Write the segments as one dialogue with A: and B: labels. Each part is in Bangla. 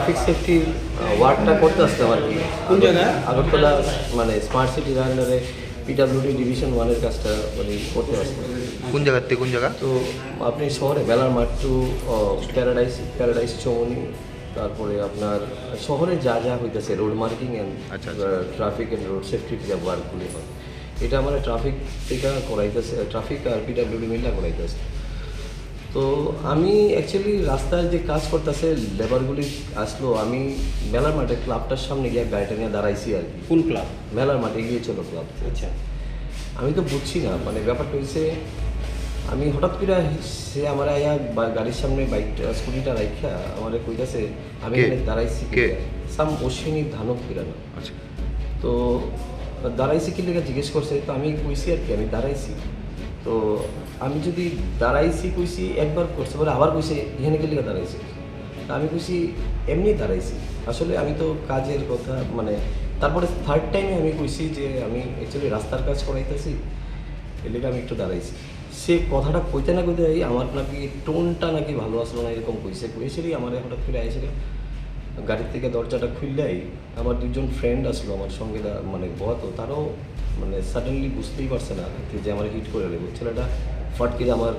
A: ট্রাফিক সেফটির ওয়ার্কটা করতে আসতাম আর কি।
B: কোন জায়গায়?
A: আগরতলা মানে স্মার্ট সিটির আন্ডারে পিডাব্লিউডি ডিভিশন 1-এর কাজটা মানে করতে আসতাম।
C: কোন জায়গার থেকে কোন জায়গা?
A: তো আপনি শহরে বেলার মাঠ টু প্যারাডাইস চৌমনি, তারপরে আপনার শহরে যা যা হইতেছে road marking and traffic and road সেফটির যা ওয়ার্কগুলি হয়, এটা আমার ট্রাফিক থেকে করাইতেছে, ট্রাফিক আর পিডাব্লিউডি মিলটা করাইতেছে। তো আমি অ্যাকচুয়ালি রাস্তায় যে কাজ করতেছে লেবারগুলি আসলো, আমি মেলার মাঠে ক্লাবটার সামনে গিয়ে গাড়িটা নিয়ে দাঁড়াইছি আর কি।
B: কোন ক্লাব?
A: মেলার মাঠে গিয়েছিল ক্লাব।
B: আচ্ছা,
A: আমি তো বুঝছি না, মানে ব্যাপারটা হয়েছে আমি হঠাৎ করে সে আমার আয়া গাড়ির সামনে বাইকটা স্কুটিটা রাখা আমার কইতাছে আমি এখানে দাঁড়াইছি সাম অশ্বিনী ধানক ফিরানো।
C: আচ্ছা,
A: তো দাঁড়াইছি কি লেগে জিজ্ঞেস করছে, তো আমি কইছি আর কি আমি দাঁড়াইছি। তো আমি যদি দাঁড়াইছি কইছি একবার করছে, বলে আবার কইছে এখানে কি লেগে দাঁড়াইছি। আমি কইছি এমনি দাঁড়াইছি, আসলে আমি তো কাজের কথা মানে। তারপরে থার্ড টাইমে আমি কইছি যে আমি অ্যাকচুয়ালি রাস্তার কাজ করাইতেছি, এর লেগে আমি একটু দাঁড়াইছি। সে কথাটা কইতে না কইতে আমার নাকি টোনটা নাকি ভালো আসলো না এরকম কইছিলি আমার হঠাৎ করে আইসে গাড়ির থেকে দরজাটা খুললেই আমার দুজন ফ্রেন্ড আসলো আমার সঙ্গে, মানে বহত তারাও মানে সাডেনলি বুঝতেই পারছে না যে আমার হিট করে দেবো। ছেলেটা ফটকে আমার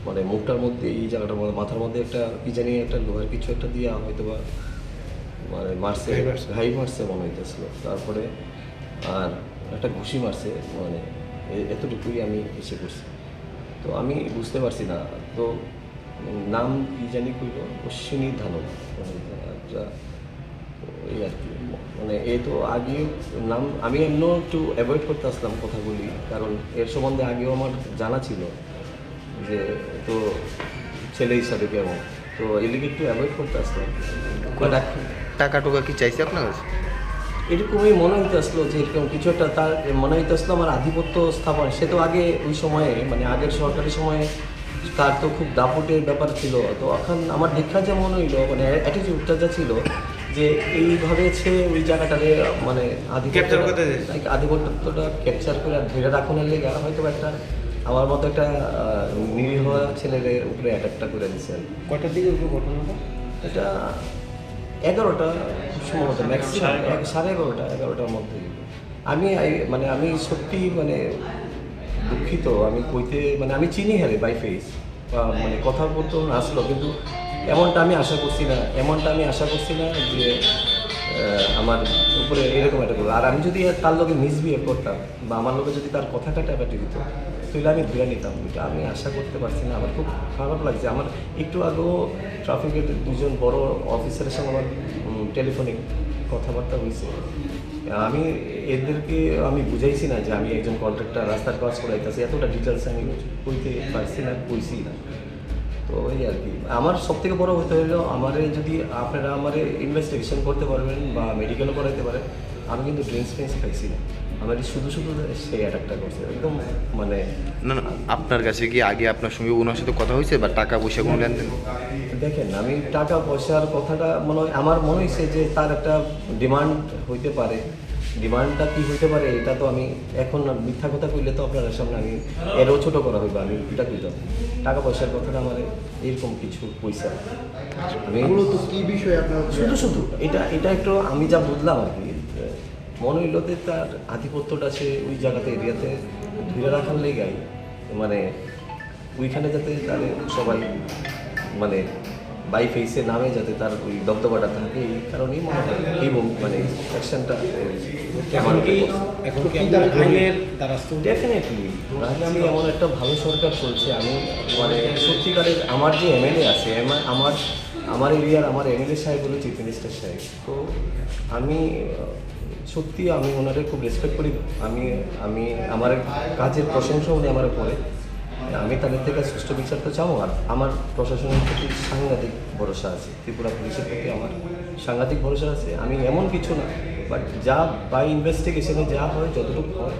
A: মানে মুখটার মধ্যে এই জায়গাটার মধ্যে মাথার মধ্যে একটা কি জানি একটা লোহার কিছু একটা দিয়ে হয়তো বা মানে মারছে, ঘাই মারছে মনে হইতেছিল। তারপরে আর একটা ঘুষি মারছে, মানে এতটুকুই আমি এসে করছি। তো আমি বুঝতে পারছি না, তো নাম কি জানি কইল অশ্বিনী ধানক, এই আর কি। মানে এ তো আগেও নাম আমি এমনও একটু অ্যাভয়েড করতে আসলাম কথাগুলি, কারণ এর সম্বন্ধে আগেও আমার জানা ছিল যে তো ছেলে হিসাবে কেমন, তো এদিকে একটু অ্যাভয়েড করতে আসলাম।
C: টাকা টোকা কি চাইছে আপনার কাছে?
A: এরকমই মনে হইতে আসলো যে এরকম কিছু একটা তার মনে হইতে আসলো আমার আধিপত্য স্থাপন। সে তো আগে ওই সময়ে মানে আগের সরকারি সময়ে তার তো খুব দাপটের ব্যাপার ছিল। তো এখন আমার দেখা যে মনে হইলো মানে অ্যাটিটিউডটা যা ছিল যে এইভাবে সে ওই জায়গাটারে মানে আধিপত্যটা ক্যাপচার করে ধরে রাখনের লেগে হয়তো একটা আমার মতো একটা নিরীহ ছেলের উপরে অ্যাটাকটা করে দিচ্ছে।
B: কয়টার দিকে ঘটনাটা?
A: এটা 11টা খুব সম্ভবত, ম্যাক্সিমাম 11:30-11টার মধ্যে। আমি সত্যি মানে দুঃখিত, আমি কইতে মানে আমি চিনি হ্যাঁ বাই ফেস বা মানে কথা বলতে আসলো, কিন্তু এমনটা আমি আশা করছি না যে আমার উপরে এরকম একটা করবো। আর আমি যদি তার লোকে মিসবিহেভ করতাম বা আমার লোকে যদি তার কথা কাটাকাটি দিত তাহলে আমি ধরে নিতাম। এটা আমি আশা করতে পারছি না, আমার খুব খারাপ লাগছে। আমার একটু আগেও ট্রাফিকের দুজন বড় অফিসারের সঙ্গে আমার টেলিফোনিক কথাবার্তা হয়েছে। আমি এদেরকে আমি বুঝাইছি না যে আমি একজন কন্ট্রাক্টর রাস্তার কাজ করাইতেছি, এতটা ডিটেলস আমি কইতে পারছি না, কইছি না। তো এই আর কি আমার সবথেকে বড় হতে হলো আমারে যদি আপনারা আমারে ইনভেস্টিগেশন করতে পারবেন বা মেডিকেলও করাইতে পারেন, আমি কিন্তু ড্রিঙ্কস খাইছি না। আমার শুধু সেই অ্যাটাকটা করছে একদম মানে।
C: না না, আপনার কাছে কি আগে আপনার সঙ্গে ওনার সাথে কথা হয়েছে বা টাকা পয়সা কোনো লেনদেন?
A: দেখেন আমি টাকা পয়সার কথাটা আমার মনে হয়েছে যে তার একটা ডিমান্ড হইতে পারে। ডিমান্ডটা কী হইতে পারে এটা তো আমি এখন মিথ্যা কথা কইলে তো আপনার সামনে আমি এরও ছোটো করা হইবে, আমি এটা কইতাম। টাকা পয়সার কথাটা আমার এরকম কিছু পয়সা আমি
B: মূলত কী বিষয়ে আপনার
A: শুধু এটা একটু আমি যা বুঝলাম আর কি, মনে হইল যে তার আধিপত্যটা সে ওই জায়গাতে এরিয়াতে ধরে রাখার লেগাই মানে ওইখানে যাতে তার সবাই মানে বাই ফেসে নামে যাতে তার ওই দবদবাটা থাকে, এই কারণেই মনে হয় এই মানে অ্যাকশনটা। ডেফিনেটলি রাজধানী এমন একটা ভালো সরকার চলছে। আমি মানে সত্যিকারের আমার যে এমএলএ আছে আমার এরিয়ার আমার এমএলএ সাহেব হলো চিফ মিনিস্টার সাহেব। তো আমি সত্যি আমি ওনারে খুব রেসপেক্ট করি। আমি আমার কাজের প্রশংসা উনি আমার করে, আমি তাদের থেকে সুষ্ঠু বিচার তো চাও। আর আমার প্রশাসনের প্রতি সাংঘাতিক ভরসা আছে, ত্রিপুরা পুলিশের প্রতি আমার সাংঘাতিক ভরসা আছে। আমি এমন কিছু না, বাট যা বাই ইনভেস্টিগেশনে যা হয় যতটুকু হয়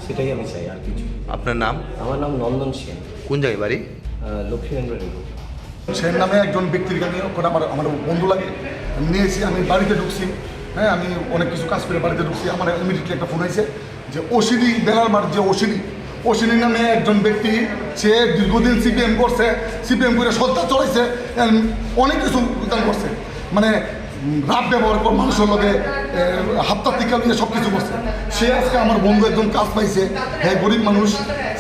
A: সেটাই আমি চাই, আর কিছু।
C: আপনার নাম?
A: আমার নাম নন্দন সেন।
C: কোন জায়গায় বাড়ি?
A: লক্ষ্মীনারায়ণ রেলু।
D: সেন নামে একজন ব্যক্তির কাছে আমার বন্ধু লাগে, আমি নিয়েছি। আমি বাড়িতে ঢুকছি, হ্যাঁ আমি অনেক কিছু কাজ করে বাড়িতে ঢুকছি। আমার ইমিডিয়েটলি একটা ফোন হয়েছে যে অশ্বিনী বেলার মাঠ যে অশ্বিনী নামে একজন ব্যক্তি, সে দীর্ঘদিন সিপিএম করে সত্তা চড়াইছে, অনেক কিছু করছে। মানে রাব ব্যবহার করে মানুষের লগে হাপ্তা টিকা নিয়ে সব কিছু করছে। সে আজকে আমার বন্ধু একজন কাজ পাইছে, হ্যাঁ গরিব মানুষ,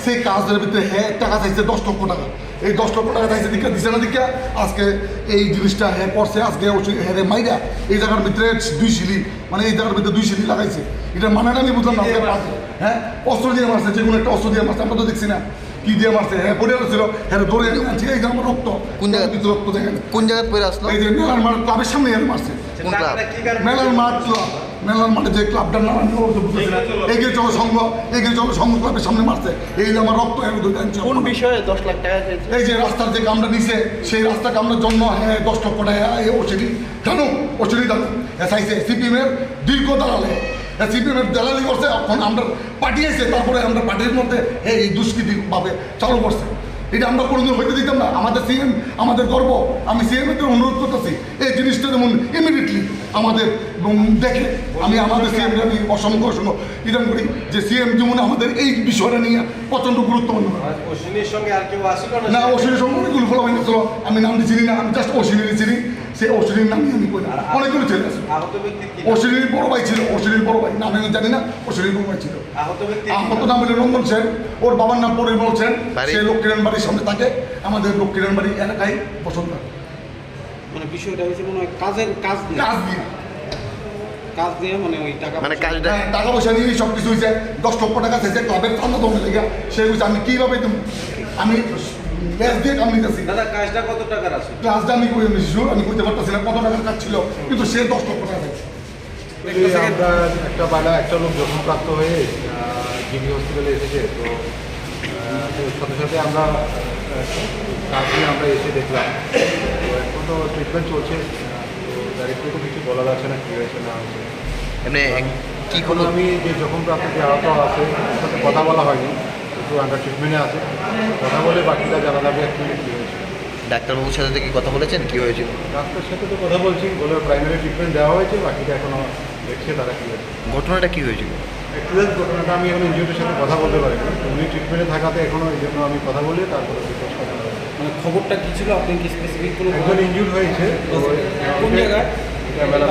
D: সেই কাজের ভিতরে হ্যাঁ টাকা চাইছে 10 লক্ষ টাকা। এই 10 লক্ষ টাকা চাইছে দিকে দিছে না দিকে আজকে এই জিনিসটা হ্যাঁ করছে। আজকে হ্যাঁ রে মাইরা এই জায়গার ভিতরে 2 সিলি, মানে এই জায়গার ভিতরে 2 সিলি লাগাইছে। এটা মানে না আমি বুঝলাম না। হ্যাঁ অস্ত্র দিয়ে মারছে, যে কোনো একটা অস্ত্র দিয়ে মারছে, আমরা তো দেখছি না কি দিয়ে মারছে। হ্যাঁ পড়ে ছিল, হ্যাঁ দৌড়ে আনছে, এই যে আমার রক্ত,
C: কোন জায়গা
D: রক্ত দেখেন,
C: কোন জায়গায় পড়ে আসলো?
D: এই যে মেলার মাঠ ক্লাবের সামনে মারছে।
C: কোন ক্লাব?
D: মেলার মাঠ ক্লাব, মেলার মাঠে যে ক্লাবটার নাম আমি এগিয়ে চলো সংঘ, এগিয়ে চলো সংঘ ক্লাবের সামনে মারছে। এই যে আমার রক্ত
B: কোন বিষয়ে 10 লাখ টাকা চাইছে?
D: এই যে রাস্তার যে কামটা নিছে, সেই রাস্তা কামটার জন্য হ্যাঁ 10 লক্ষ টাকা ওসিডি জানো, ওসিডি জানো চাইছে। সিপিএমের দীর্ঘ দালালে, সিপিএমের দালালি করছে, এখন আমরা পাঠিয়েছে, তারপরে আমরা পার্টির মধ্যে এই দুষ্কৃতিভাবে চালু করছে। এটা আমরা কোনোদিন হইতে দিতাম না। আমাদের সিএম আমাদের গর্ব। আমি সিএমের অনুরোধ করতেছি এই জিনিসটা যেমন ইমিডিয়েটলি আমাদের দেখে। আমি আমাদের সিএমকে আমি অসংখ্য অসংখ্য ইদাম করি যে সিএম যেমন আমাদের এই বিষয়টা নিয়ে প্রচণ্ড গুরুত্বপূর্ণ।
B: অশ্বিনীর সঙ্গে আর কেউ আসিল
D: না, অশ্বিনীর সঙ্গে অনেকগুলো ফলো হয়ে গেছিল, আমি নাম চিনি না, আমি জাস্ট অশ্বিনীর চিনি। সেই অশ্বিনীর নামই আমি করি, অনেকগুলো ছেলে আছে। অশ্বিনীর বড় ভাই ছিল, অশ্বিনীর বড় ভাই নাম আমি জানি না, অশ্বিনীর বড় ভাই ছিল। আহত নাম হলো রঞ্জন সেন, ওর বাবার নাম পরিমল সেন। সে লক্ষ্মীরান বাড়ির সামনে থাকে, আমাদের লক্ষ্মীরান বাড়ি এলাকায় পছন্দ।
B: মানে বিষয়টা হয়েছে মনে হয় কাজ দিয়ে মানে ওই টাকা,
C: মানে কাজটা
D: টাকা পয়সা নিয়ে সব কিছু হয়েছে। 10 লক্ষ টাকা চাইছে ক্লাবের চান্দা দমে লেগে। সে হয়েছে আমি কীভাবে আমি ব্যাস দিয়ে কাম নিতেছি।
B: দাদা কাজটা কত টাকার আছে?
D: ক্লাসটা আমি কই শিশুর আমি কইতে পারতেছি না কত টাকার কাজ ছিল, কিন্তু সে 10 লক্ষ টাকা চাইছে।
E: আমরা একটা লোক জখমপ্রাপ্ত হয়ে জিবি হসপিটালে এসেছে। তো সাথে সাথে আমরা কাজ নিয়ে আমরা এসে দেখলাম। তো এখন তো ট্রিটমেন্ট চলছে। তো ডাইরেক্টলি তো কিছু বলা যাচ্ছে না কী হয়েছে না হয়েছে।
C: এমনি কি
E: এখন
C: কোনো
E: আমি যে জখমপ্রাপ্ত যে আহত আছে তার সাথে কথা বলা হয়নি, একটু আন্ডার ট্রিটমেন্টে আছে। কথা বলে বাকিটা জানা যাবে অ্যাকচুয়ালি কী হয়েছে।
C: ডাক্তারবাবুর সাথে কি কথা বলেছেন কী হয়েছিল?
E: ডাক্তার সাথে তো কথা বলছি, বলে প্রাইমারি ট্রিটমেন্ট দেওয়া হয়েছে, বাকিটা এখনও দেখছে তারা কী হয়েছে।
C: ঘটনাটা কী হয়েছিল?
E: অ্যাক্সিডেন্ট ঘটনাটা আমি এখন ইনজিউরির সাথে কথা বলতে পারিনি। উনি ট্রিটমেন্টে থাকাতে এখনও এই জন্য আমি কথা বলি, তারপরে রিকোয়েস্ট করা হবে।
B: মানে খবরটা কি ছিল? আপনি কি স্পেসিফিক কোনো
E: একজন ইনজিউর হয়েছে। তো
B: কোন জায়গায়?
E: এটা মেলা